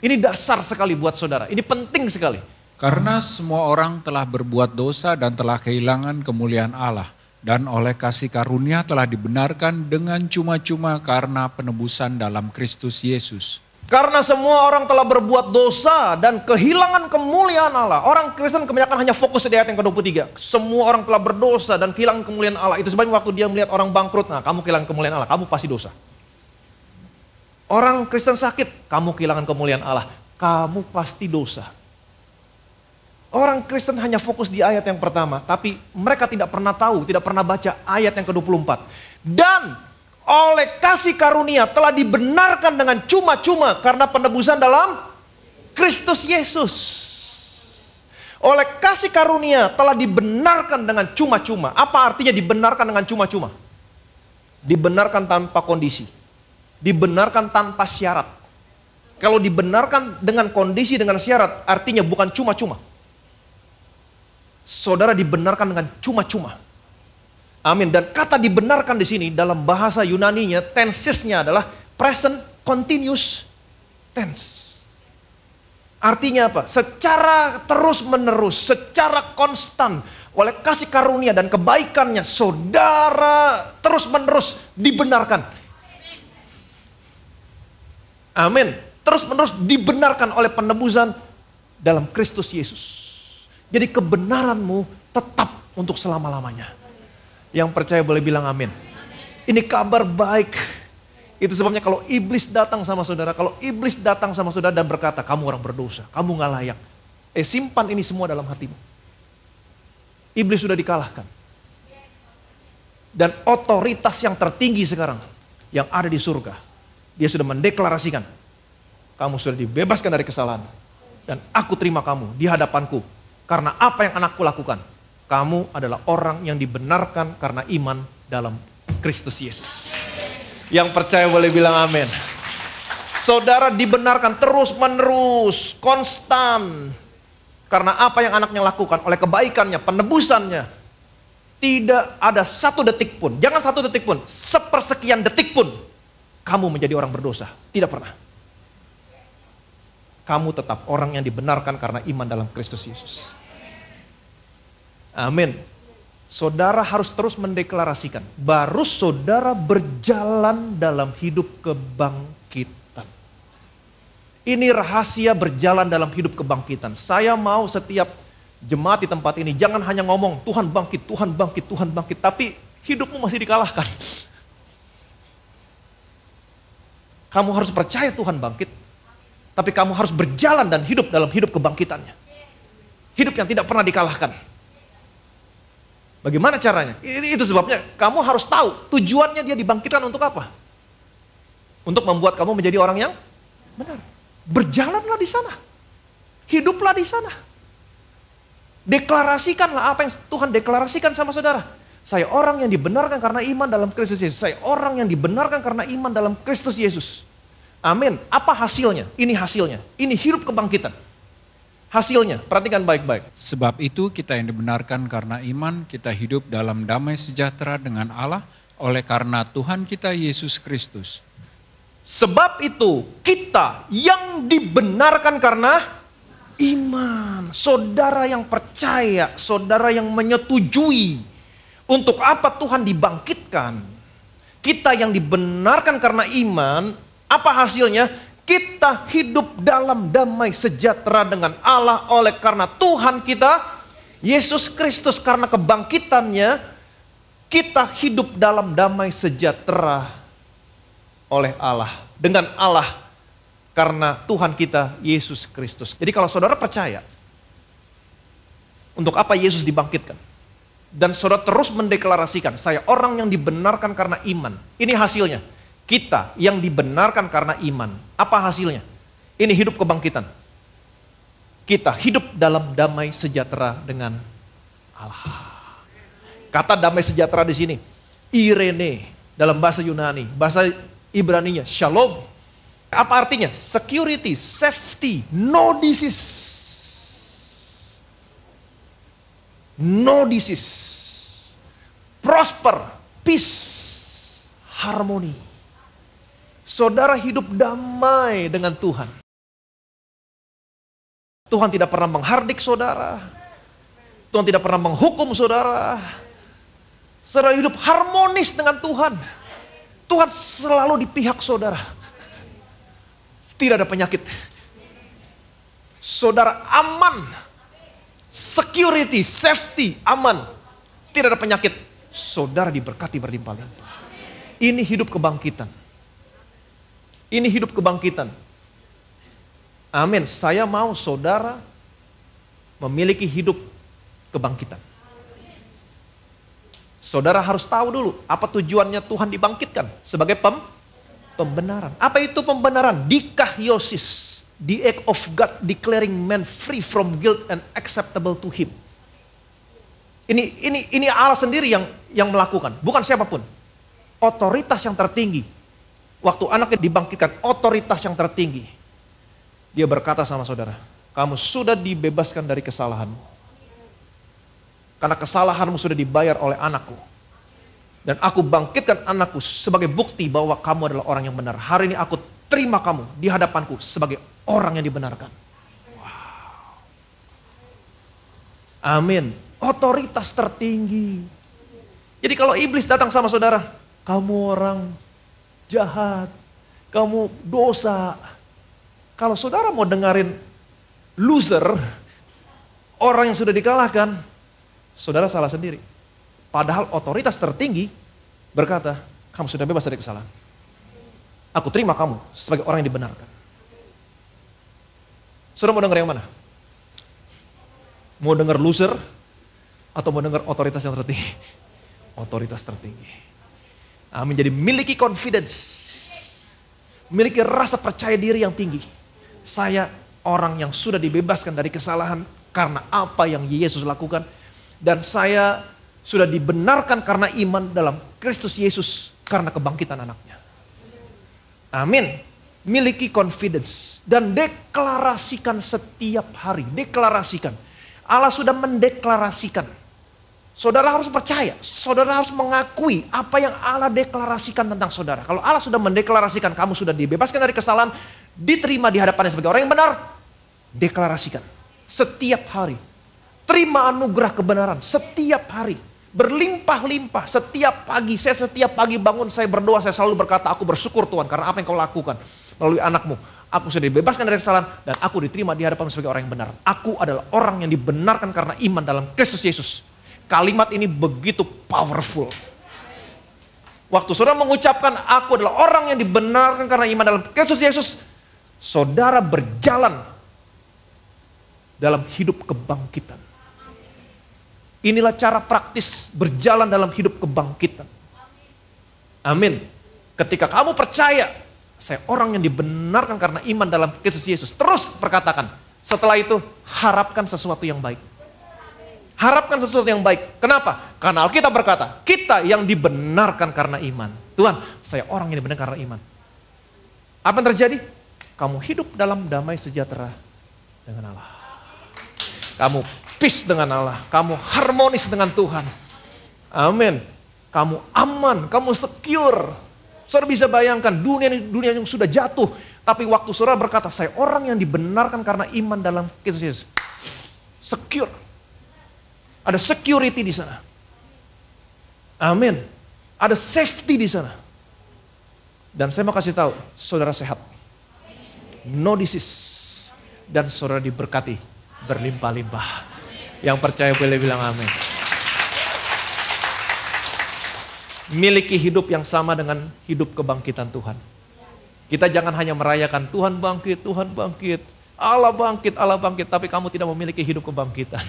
Ini dasar sekali buat saudara. Ini penting sekali. Karena semua orang telah berbuat dosa dan telah kehilangan kemuliaan Allah. Dan oleh kasih karunia telah dibenarkan dengan cuma-cuma karena penebusan dalam Kristus Yesus. Karena semua orang telah berbuat dosa dan kehilangan kemuliaan Allah. Orang Kristen kebanyakan hanya fokus di ayat yang ke-23. Semua orang telah berdosa dan kehilangan kemuliaan Allah. Itu sebabnya waktu dia melihat orang bangkrut, nah kamu kehilangan kemuliaan Allah, kamu pasti dosa. Orang Kristen sakit, kamu kehilangan kemuliaan Allah, kamu pasti dosa. Orang Kristen hanya fokus di ayat yang pertama, tapi mereka tidak pernah tahu, tidak pernah baca ayat yang ke-24. Dan oleh kasih karunia telah dibenarkan dengan cuma-cuma karena penebusan dalam Kristus Yesus. Oleh kasih karunia telah dibenarkan dengan cuma-cuma. Apa artinya dibenarkan dengan cuma-cuma? Dibenarkan tanpa kondisi. Dibenarkan tanpa syarat. Kalau dibenarkan dengan kondisi, dengan syarat, artinya bukan cuma-cuma. Saudara dibenarkan dengan cuma-cuma. Amin. Dan kata dibenarkan di sini dalam bahasa Yunaninya, tensesnya adalah present continuous tense. Artinya apa? Secara terus-menerus, secara konstan, oleh kasih karunia dan kebaikannya, saudara terus-menerus dibenarkan. Amin. Terus-menerus dibenarkan oleh penebusan dalam Kristus Yesus. Jadi kebenaranmu tetap untuk selama-lamanya. Yang percaya boleh bilang amin. Ini kabar baik. Itu sebabnya kalau iblis datang sama saudara, dan berkata, kamu orang berdosa, kamu gak layak. Simpan ini semua dalam hatimu. Iblis sudah dikalahkan. Dan otoritas yang tertinggi sekarang, yang ada di surga, dia sudah mendeklarasikan, kamu sudah dibebaskan dari kesalahan. Dan aku terima kamu di hadapanku. Karena apa yang anakku lakukan, kamu adalah orang yang dibenarkan karena iman dalam Kristus Yesus. Yang percaya boleh bilang amin. Saudara dibenarkan terus-menerus, konstan. Karena apa yang anaknya lakukan oleh kebaikannya, penebusannya. Tidak ada satu detik pun, jangan satu detik pun, sepersekian detik pun kamu menjadi orang berdosa. Tidak pernah. Kamu tetap orang yang dibenarkan karena iman dalam Kristus Yesus. Amin. Saudara harus terus mendeklarasikan. Baru saudara berjalan dalam hidup kebangkitan. Ini rahasia berjalan dalam hidup kebangkitan. Saya mau setiap jemaat di tempat ini jangan hanya ngomong Tuhan bangkit, Tuhan bangkit, Tuhan bangkit. Tapi hidupmu masih dikalahkan. Kamu harus percaya Tuhan bangkit. Tapi kamu harus berjalan dan hidup dalam hidup kebangkitannya. Hidup yang tidak pernah dikalahkan. Bagaimana caranya? Itu sebabnya kamu harus tahu tujuannya dia dibangkitkan untuk apa. Untuk membuat kamu menjadi orang yang benar. Berjalanlah di sana. Hiduplah di sana. Deklarasikanlah apa yang Tuhan deklarasikan sama saudara. Saya orang yang dibenarkan karena iman dalam Kristus Yesus. Saya orang yang dibenarkan karena iman dalam Kristus Yesus. Amin. Apa hasilnya? Ini hasilnya. Ini hidup kebangkitan. Hasilnya, perhatikan baik-baik. Sebab itu kita yang dibenarkan karena iman, kita hidup dalam damai sejahtera dengan Allah oleh karena Tuhan kita Yesus Kristus. Sebab itu kita yang dibenarkan karena iman. Saudara yang percaya, saudara yang menyetujui untuk apa Tuhan dibangkitkan. Kita yang dibenarkan karena iman, apa hasilnya? Kita hidup dalam damai sejahtera dengan Allah oleh karena Tuhan kita, Yesus Kristus. Karena kebangkitannya, kita hidup dalam damai sejahtera oleh Allah. Dengan Allah, karena Tuhan kita, Yesus Kristus. Jadi kalau saudara percaya, untuk apa Yesus dibangkitkan? Dan saudara terus mendeklarasikan, saya orang yang dibenarkan karena iman. Ini hasilnya. Kita yang dibenarkan karena iman. Apa hasilnya? Ini hidup kebangkitan. Kita hidup dalam damai sejahtera dengan Allah. Kata damai sejahtera di sini, Irene dalam bahasa Yunani, bahasa Ibraninya, Shalom. Apa artinya? Security, safety, no disease. No disease. Prosper, peace, harmony. Saudara hidup damai dengan Tuhan. Tuhan tidak pernah menghardik saudara. Tuhan tidak pernah menghukum saudara. Saudara hidup harmonis dengan Tuhan. Tuhan selalu di pihak saudara. Tidak ada penyakit. Saudara aman. Security, safety, aman. Tidak ada penyakit. Saudara diberkati berlimpah-limpah. Ini hidup kebangkitan. Ini hidup kebangkitan. Amin. Saya mau saudara memiliki hidup kebangkitan. Saudara harus tahu dulu apa tujuannya Tuhan dibangkitkan sebagai pembenaran. Apa itu pembenaran? Dikahiosis, the act of God declaring man free from guilt and acceptable to Him. Ini Allah sendiri yang melakukan, bukan siapapun. Otoritas yang tertinggi. Waktu anaknya dibangkitkan, otoritas yang tertinggi. Dia berkata sama saudara, kamu sudah dibebaskan dari kesalahanmu. Karena kesalahanmu sudah dibayar oleh anakku. Dan aku bangkitkan anakku sebagai bukti bahwa kamu adalah orang yang benar. Hari ini aku terima kamu di hadapanku sebagai orang yang dibenarkan. Wow. Amin. Otoritas tertinggi. Jadi kalau iblis datang sama saudara, kamu orang jahat, kamu dosa. Kalau saudara mau dengerin loser, orang yang sudah dikalahkan, saudara salah sendiri. Padahal otoritas tertinggi berkata, kamu sudah bebas dari kesalahan. Aku terima kamu sebagai orang yang dibenarkan. Saudara mau denger yang mana? Mau denger loser atau mau denger otoritas yang tertinggi? Otoritas tertinggi. Amin. Jadi miliki confidence. Miliki rasa percaya diri yang tinggi. Saya orang yang sudah dibebaskan dari kesalahan karena apa yang Yesus lakukan. Dan saya sudah dibenarkan karena iman dalam Kristus Yesus karena kebangkitan anaknya. Amin. Miliki confidence. Dan deklarasikan setiap hari. Deklarasikan. Allah sudah mendeklarasikan. Saudara harus percaya, saudara harus mengakui apa yang Allah deklarasikan tentang saudara. Kalau Allah sudah mendeklarasikan kamu sudah dibebaskan dari kesalahan, diterima di hadapannya sebagai orang yang benar, deklarasikan. Setiap hari, terima anugerah kebenaran setiap hari. Berlimpah-limpah. Setiap pagi bangun saya berdoa, saya selalu berkata, aku bersyukur Tuhan karena apa yang kau lakukan melalui anakmu. Aku sudah dibebaskan dari kesalahan dan aku diterima di hadapan sebagai orang yang benar. Aku adalah orang yang dibenarkan karena iman dalam Kristus Yesus. Kalimat ini begitu powerful. Waktu saudara mengucapkan aku adalah orang yang dibenarkan karena iman dalam Kristus Yesus, saudara berjalan dalam hidup kebangkitan. Inilah cara praktis berjalan dalam hidup kebangkitan. Amin. Ketika kamu percaya, saya orang yang dibenarkan karena iman dalam Kristus Yesus. Terus perkatakan, setelah itu harapkan sesuatu yang baik. Harapkan sesuatu yang baik. Kenapa? Karena Alkitab berkata, kita yang dibenarkan karena iman. Tuhan, saya orang yang dibenarkan karena iman. Apa yang terjadi? Kamu hidup dalam damai sejahtera dengan Allah. Kamu peace dengan Allah. Kamu harmonis dengan Tuhan. Amin. Kamu aman, kamu secure. Saudara bisa bayangkan dunia yang sudah jatuh. Tapi waktu saudara berkata, saya orang yang dibenarkan karena iman dalam Kristus Yesus. Secure. Ada security di sana. Amin. Ada safety di sana. Dan saya mau kasih tahu, saudara sehat. No disease. Dan saudara diberkati berlimpah-limpah. Yang percaya boleh bilang amin. Miliki hidup yang sama dengan hidup kebangkitan Tuhan. Kita jangan hanya merayakan Tuhan bangkit, Allah bangkit, tapi kamu tidak memiliki hidup kebangkitan.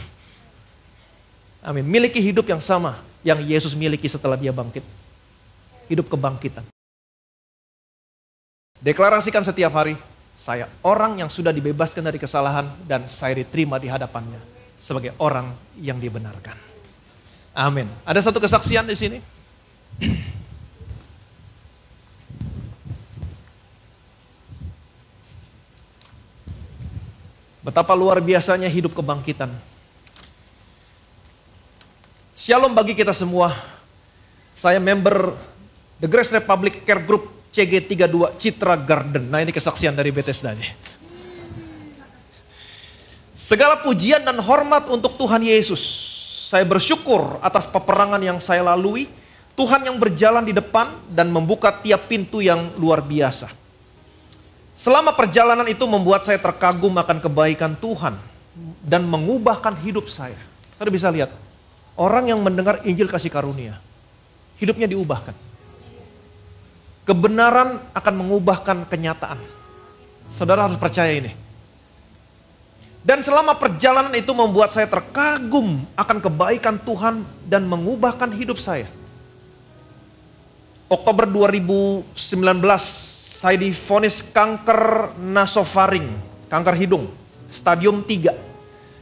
Amin. Miliki hidup yang sama yang Yesus miliki setelah dia bangkit. Hidup kebangkitan. Deklarasikan setiap hari, saya orang yang sudah dibebaskan dari kesalahan dan saya diterima di hadapannya sebagai orang yang dibenarkan. Amin. Ada satu kesaksian di sini. Betapa luar biasanya hidup kebangkitan. Shalom bagi kita semua. Saya member The Grace Republic Care Group CG32 Citra Garden. Nah ini kesaksian dari Bethesda. Segala pujian dan hormat untuk Tuhan Yesus. Saya bersyukur atas peperangan yang saya lalui. Tuhan yang berjalan di depan dan membuka tiap pintu yang luar biasa. Selama perjalanan itu membuat saya terkagum akan kebaikan Tuhan dan mengubahkan hidup saya. Saudara bisa lihat. Orang yang mendengar Injil kasih karunia, hidupnya diubahkan. Kebenaran akan mengubahkan kenyataan. Saudara harus percaya ini. Dan selama perjalanan itu membuat saya terkagum akan kebaikan Tuhan dan mengubahkan hidup saya. Oktober 2019, saya divonis kanker nasofaring, kanker hidung, stadium 3.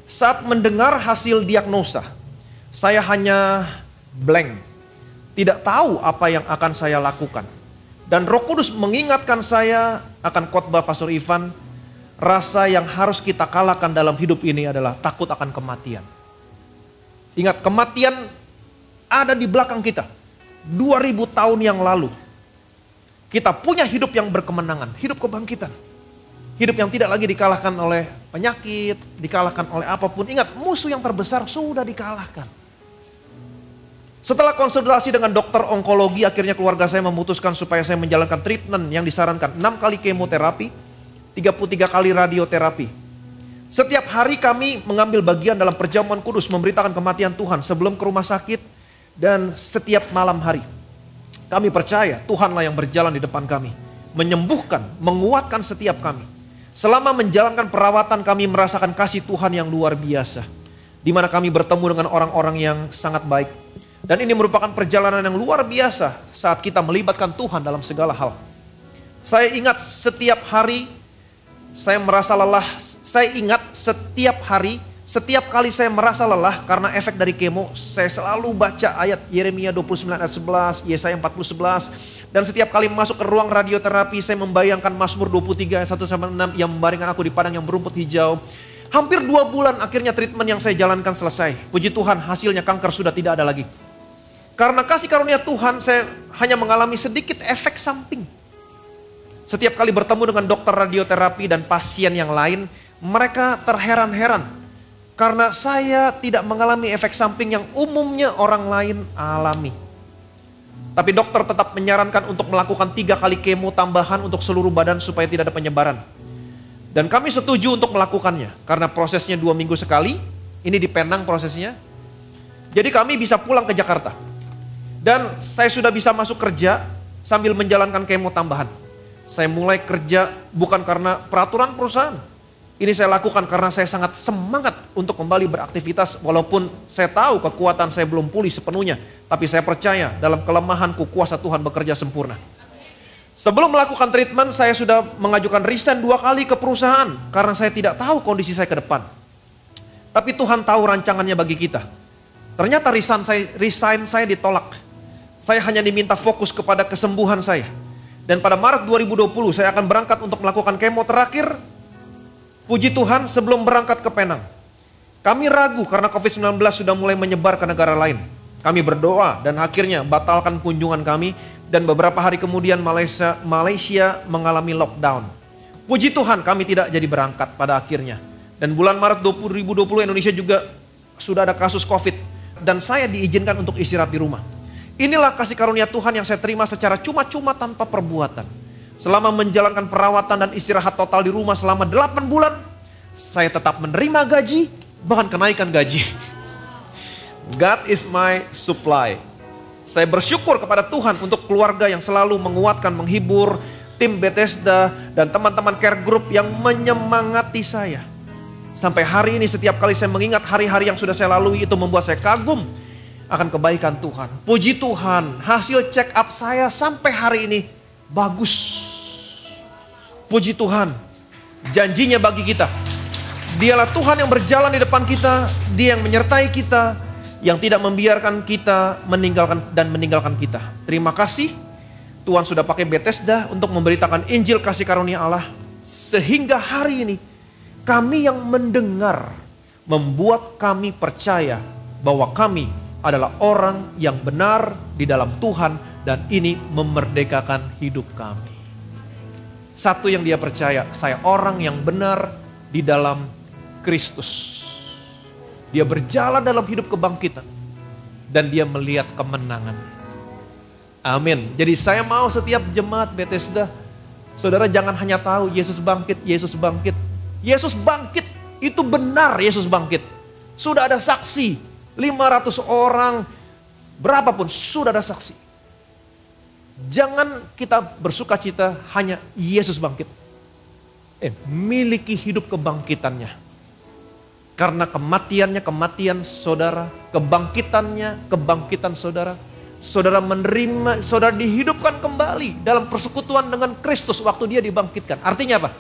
Saat mendengar hasil diagnosa, saya hanya blank, tidak tahu apa yang akan saya lakukan. Dan Roh Kudus mengingatkan saya akan khotbah Pastor Ivan, rasa yang harus kita kalahkan dalam hidup ini adalah takut akan kematian. Ingat, kematian ada di belakang kita. 2000 tahun yang lalu. Kita punya hidup yang berkemenangan, hidup kebangkitan. Hidup yang tidak lagi dikalahkan oleh penyakit, dikalahkan oleh apapun. Ingat, musuh yang terbesar sudah dikalahkan. Setelah konsultasi dengan dokter onkologi, akhirnya keluarga saya memutuskan supaya saya menjalankan treatment yang disarankan. 6 kali kemoterapi, 33 kali radioterapi. Setiap hari kami mengambil bagian dalam perjamuan kudus, memberitakan kematian Tuhan sebelum ke rumah sakit dan setiap malam hari. Kami percaya Tuhanlah yang berjalan di depan kami, menyembuhkan, menguatkan setiap kami. Selama menjalankan perawatan kami merasakan kasih Tuhan yang luar biasa. Di mana kami bertemu dengan orang-orang yang sangat baik. Dan ini merupakan perjalanan yang luar biasa saat kita melibatkan Tuhan dalam segala hal. Saya ingat setiap hari saya merasa lelah. Saya ingat setiap hari, setiap kali saya merasa lelah karena efek dari kemo, saya selalu baca ayat Yeremia 29 ayat 11, Yesaya 40:11. Dan setiap kali masuk ke ruang radioterapi, saya membayangkan Mazmur 23 ayat 1-6 yang membaringkan aku di padang yang berumput hijau. Hampir 2 bulan akhirnya treatment yang saya jalankan selesai. Puji Tuhan, hasilnya kanker sudah tidak ada lagi. Karena kasih karunia Tuhan, saya hanya mengalami sedikit efek samping. Setiap kali bertemu dengan dokter radioterapi dan pasien yang lain, mereka terheran-heran. Karena saya tidak mengalami efek samping yang umumnya orang lain alami. Tapi dokter tetap menyarankan untuk melakukan 3 kali kemo tambahan untuk seluruh badan supaya tidak ada penyebaran. Dan kami setuju untuk melakukannya. Karena prosesnya 2 minggu sekali. Ini di Penang prosesnya. Jadi kami bisa pulang ke Jakarta. Dan saya sudah bisa masuk kerja sambil menjalankan kemo tambahan. Saya mulai kerja bukan karena peraturan perusahaan. Ini saya lakukan karena saya sangat semangat untuk kembali beraktivitas. Walaupun saya tahu kekuatan saya belum pulih sepenuhnya. Tapi saya percaya dalam kelemahanku kuasa Tuhan bekerja sempurna. Sebelum melakukan treatment saya sudah mengajukan resign 2 kali ke perusahaan. Karena saya tidak tahu kondisi saya ke depan. Tapi Tuhan tahu rancangannya bagi kita. Ternyata resign saya ditolak. Saya hanya diminta fokus kepada kesembuhan saya. Dan pada Maret 2020 saya akan berangkat untuk melakukan kemo terakhir. Puji Tuhan sebelum berangkat ke Penang. Kami ragu karena COVID-19 sudah mulai menyebar ke negara lain. Kami berdoa dan akhirnya batalkan kunjungan kami. Dan beberapa hari kemudian Malaysia mengalami lockdown. Puji Tuhan kami tidak jadi berangkat pada akhirnya. Dan bulan Maret 2020 Indonesia juga sudah ada kasus COVID. Dan saya diizinkan untuk istirahat di rumah. Inilah kasih karunia Tuhan yang saya terima secara cuma-cuma tanpa perbuatan. Selama menjalankan perawatan dan istirahat total di rumah selama 8 bulan, saya tetap menerima gaji, bahkan kenaikan gaji. God is my supply. Saya bersyukur kepada Tuhan untuk keluarga yang selalu menguatkan, menghibur, tim Bethesda, dan teman-teman care group yang menyemangati saya. Sampai hari ini setiap kali saya mengingat hari-hari yang sudah saya lalui itu membuat saya kagum akan kebaikan Tuhan. Puji Tuhan, hasil check up saya sampai hari ini bagus. Puji Tuhan, janjinya bagi kita. Dialah Tuhan yang berjalan di depan kita, Dia yang menyertai kita, yang tidak membiarkan kita meninggalkan kita. Terima kasih, Tuhan sudah pakai Bethesda untuk memberitakan Injil kasih karunia Allah. Sehingga hari ini, kami yang mendengar, membuat kami percaya bahwa kami adalah orang yang benar di dalam Tuhan dan ini memerdekakan hidup kami. Satu yang dia percaya, saya orang yang benar di dalam Kristus. Dia berjalan dalam hidup kebangkitan dan dia melihat kemenangan. Amin. Jadi saya mau setiap jemaat Bethesda, saudara jangan hanya tahu Yesus bangkit, Yesus bangkit. Yesus bangkit, itu benar Yesus bangkit. Sudah ada saksi, 500 orang, berapapun sudah ada saksi. Jangan kita bersuka cita hanya Yesus bangkit. Miliki hidup kebangkitannya. Karena kematiannya kematian saudara, kebangkitannya kebangkitan saudara. Saudara menerima, saudara dihidupkan kembali dalam persekutuan dengan Kristus waktu dia dibangkitkan. Artinya apa?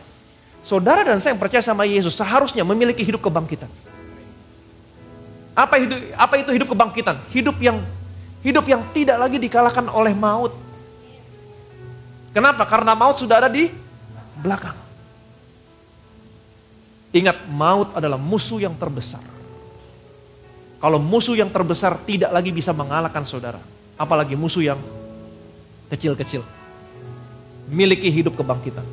Saudara dan saya yang percaya sama Yesus seharusnya memiliki hidup kebangkitan. Apa itu hidup kebangkitan? Hidup yang tidak lagi dikalahkan oleh maut. Kenapa? Karena maut sudah ada di belakang. Ingat, maut adalah musuh yang terbesar. Kalau musuh yang terbesar tidak lagi bisa mengalahkan saudara, apalagi musuh yang kecil-kecil. Miliki hidup kebangkitan.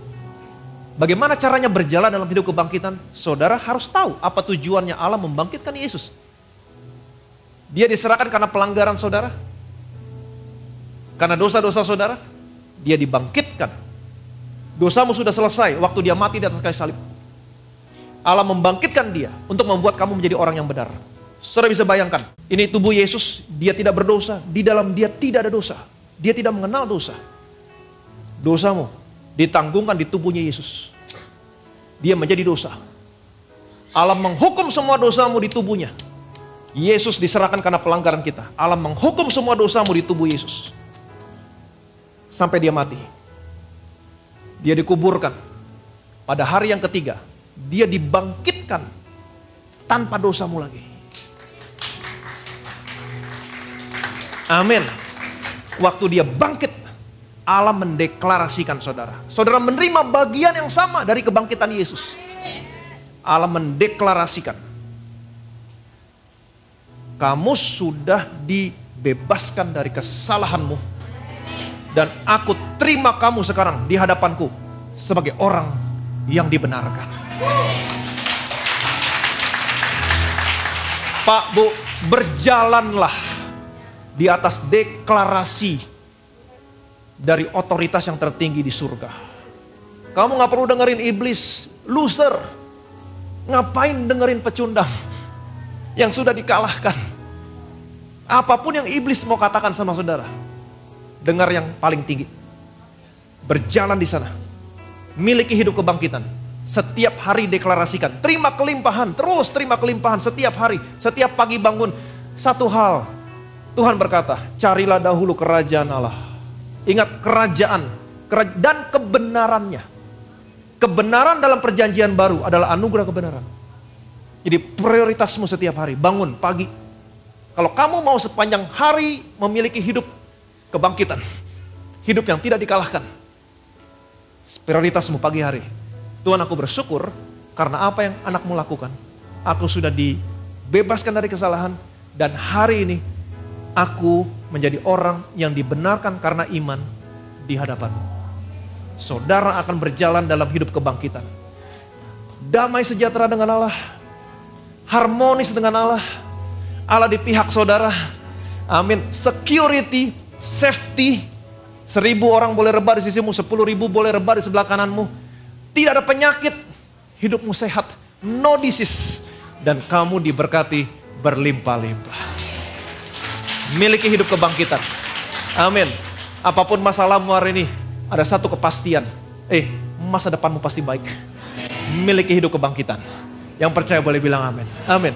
Bagaimana caranya berjalan dalam hidup kebangkitan? Saudara harus tahu apa tujuannya Allah membangkitkan Yesus. Dia diserahkan karena pelanggaran saudara. Karena dosa-dosa saudara. Dia dibangkitkan. Dosamu sudah selesai waktu dia mati di atas kayu salib. Allah membangkitkan dia untuk membuat kamu menjadi orang yang benar. Saudara bisa bayangkan, ini tubuh Yesus, dia tidak berdosa. Di dalam dia tidak ada dosa. Dia tidak mengenal dosa. Dosamu ditanggungkan di tubuhnya Yesus. Dia menjadi dosa. Allah menghukum semua dosamu di tubuhnya. Yesus diserahkan karena pelanggaran kita. Allah menghukum semua dosamu di tubuh Yesus. Sampai dia mati. Dia dikuburkan. Pada hari yang ketiga, dia dibangkitkan tanpa dosamu lagi. Amin. Waktu dia bangkit, Allah mendeklarasikan saudara. Saudara menerima bagian yang sama dari kebangkitan Yesus. Allah mendeklarasikan. Kamu sudah dibebaskan dari kesalahanmu. Dan aku terima kamu sekarang di hadapanku sebagai orang yang dibenarkan. Pak, Bu, berjalanlah di atas deklarasi dari otoritas yang tertinggi di surga. Kamu gak perlu dengerin iblis, loser. Ngapain dengerin pecundang yang sudah dikalahkan? Apapun yang iblis mau katakan sama saudara, dengar yang paling tinggi. Berjalan di sana. Miliki hidup kebangkitan. Setiap hari deklarasikan. Terima kelimpahan. Terus terima kelimpahan setiap hari. Setiap pagi bangun. Satu hal. Tuhan berkata, carilah dahulu kerajaan Allah. Ingat kerajaan. Dan kebenarannya. Kebenaran dalam perjanjian baru adalah anugerah kebenaran. Jadi prioritasmu setiap hari. Bangun pagi. Kalau kamu mau sepanjang hari memiliki hidup kebangkitan. Hidup yang tidak dikalahkan. Prioritasmu pagi hari. Tuhan, aku bersyukur karena apa yang anakmu lakukan. Aku sudah dibebaskan dari kesalahan. Dan hari ini aku menjadi orang yang dibenarkan karena iman di hadapanmu. Saudara akan berjalan dalam hidup kebangkitan. Damai sejahtera dengan Allah. Harmonis dengan Allah. Allah di pihak saudara. Amin. Security, safety. 1.000 orang boleh rebah di sisimu, 10.000 boleh rebah di sebelah kananmu. Tidak ada penyakit, hidupmu sehat, no disease. Dan kamu diberkati berlimpah-limpah. Miliki hidup kebangkitan. Amin. Apapun masalahmu hari ini, ada satu kepastian. Masa depanmu pasti baik. Miliki hidup kebangkitan. Yang percaya boleh bilang amin. Amin.